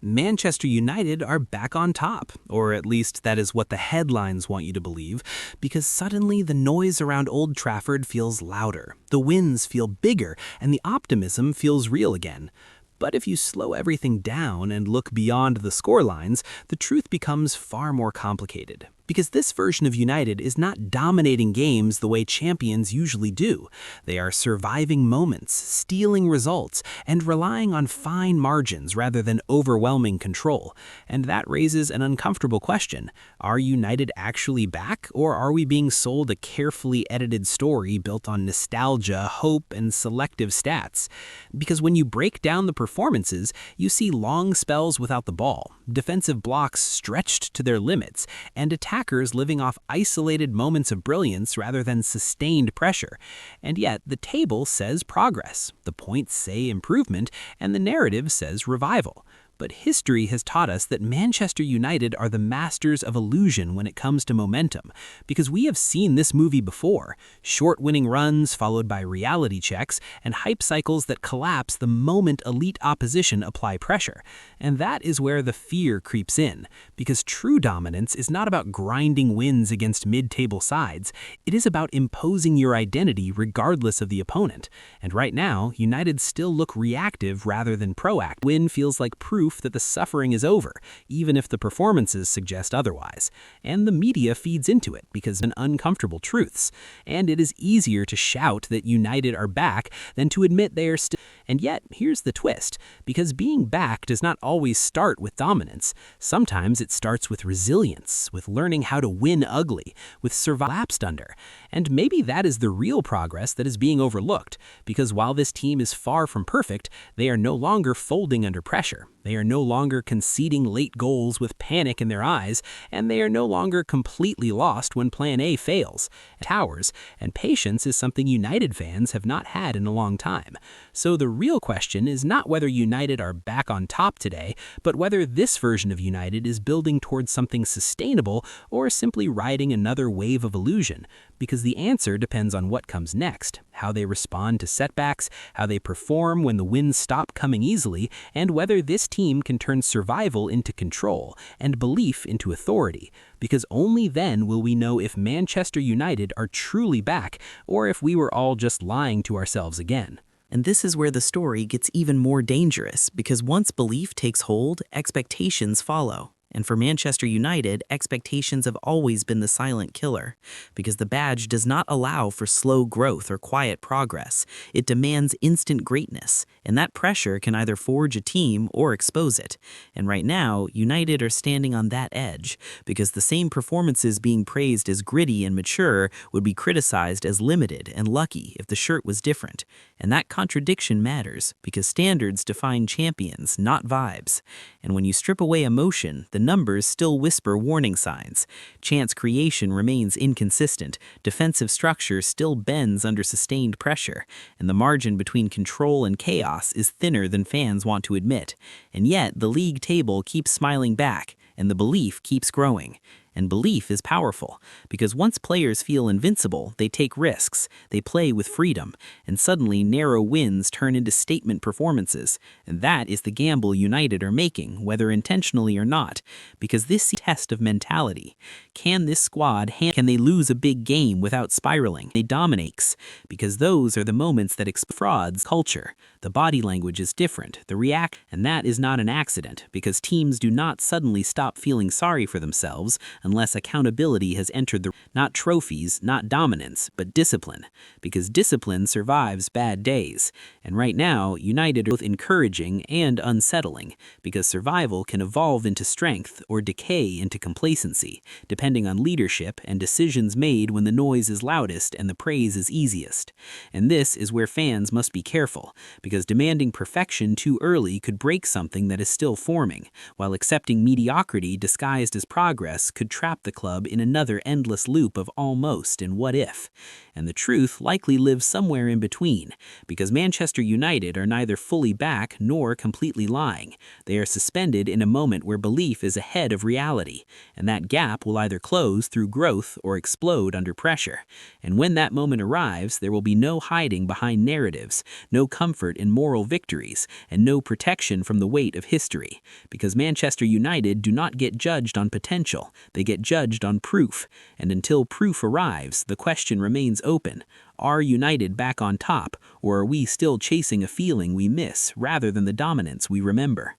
Manchester United are back on top, or at least that is what the headlines want you to believe, because suddenly the noise around Old Trafford feels louder, the wins feel bigger, and the optimism feels real again. But if you slow everything down and look beyond the scorelines, the truth becomes far more complicated. Because this version of United is not dominating games the way champions usually do. They are surviving moments, stealing results, and relying on fine margins rather than overwhelming control. And that raises an uncomfortable question. Are United actually back, or are we being sold a carefully edited story built on nostalgia, hope, and selective stats? Because when you break down the performances, you see long spells without the ball, defensive blocks stretched to their limits, and attackers living off isolated moments of brilliance rather than sustained pressure. And yet, the table says progress, the points say improvement, and the narrative says revival. But history has taught us that Manchester United are the masters of illusion when it comes to momentum, because we have seen this movie before: short winning runs followed by reality checks and hype cycles that collapse the moment elite opposition apply pressure. And that is where the fear creeps in, because true dominance is not about grinding wins against mid-table sides. It is about imposing your identity regardless of the opponent. And right now, United still look reactive rather than proactive. Win feels like proof that the suffering is over, even if the performances suggest otherwise. And the media feeds into it because of uncomfortable truths. And it is easier to shout that United are back than to admit they are still. And yet, here's the twist, because being back does not always start with dominance. Sometimes it starts with resilience, with learning how to win ugly, with collapsed under. And maybe that is the real progress that is being overlooked, because while this team is far from perfect, they are no longer folding under pressure. They are no longer conceding late goals with panic in their eyes, and they are no longer completely lost when Plan A fails. Towers, and patience is something United fans have not had in a long time. So the real question is not whether United are back on top today, but whether this version of United is building towards something sustainable or simply riding another wave of illusion. Because the answer depends on what comes next, how they respond to setbacks, how they perform when the wins stop coming easily, and whether this team can turn survival into control and belief into authority. Because only then will we know if Manchester United are truly back or if we were all just lying to ourselves again. And this is where the story gets even more dangerous, because once belief takes hold, expectations follow. And for Manchester United, expectations have always been the silent killer, because the badge does not allow for slow growth or quiet progress. It demands instant greatness, and that pressure can either forge a team or expose it. And right now, United are standing on that edge, because the same performances being praised as gritty and mature would be criticized as limited and lucky if the shirt was different. And that contradiction matters, because standards define champions, not vibes. And when you strip away emotion, the numbers still whisper warning signs. Chance creation remains inconsistent, defensive structure still bends under sustained pressure, and the margin between control and chaos is thinner than fans want to admit. And yet, the league table keeps smiling back, and the belief keeps growing. And belief is powerful, because once players feel invincible, they take risks, they play with freedom, and suddenly narrow wins turn into statement performances. And that is the gamble United are making, whether intentionally or not, because this is a test of mentality. Can this squad can they lose a big game without spiraling? They dominate, because those are the moments that expose frauds culture. The body language is different, the react, and that is not an accident, because teams do not suddenly stop feeling sorry for themselves unless accountability has entered the not trophies, not dominance, but discipline, because discipline survives bad days. And right now, United are both encouraging and unsettling, because survival can evolve into strength or decay into complacency, depending on leadership and decisions made when the noise is loudest and the praise is easiest. And this is where fans must be careful, because demanding perfection too early could break something that is still forming, while accepting mediocrity disguised as progress could trap the club in another endless loop of almost and what if. And the truth likely lives somewhere in between, because Manchester United are neither fully back nor completely lying. They are suspended in a moment where belief is ahead of reality, and that gap will either close through growth or explode under pressure. And when that moment arrives, there will be no hiding behind narratives, no comfort in moral victories, and no protection from the weight of history. Because Manchester United do not get judged on potential, they get judged on proof. And until proof arrives, the question remains open. Are United back on top, or are we still chasing a feeling we miss rather than the dominance we remember?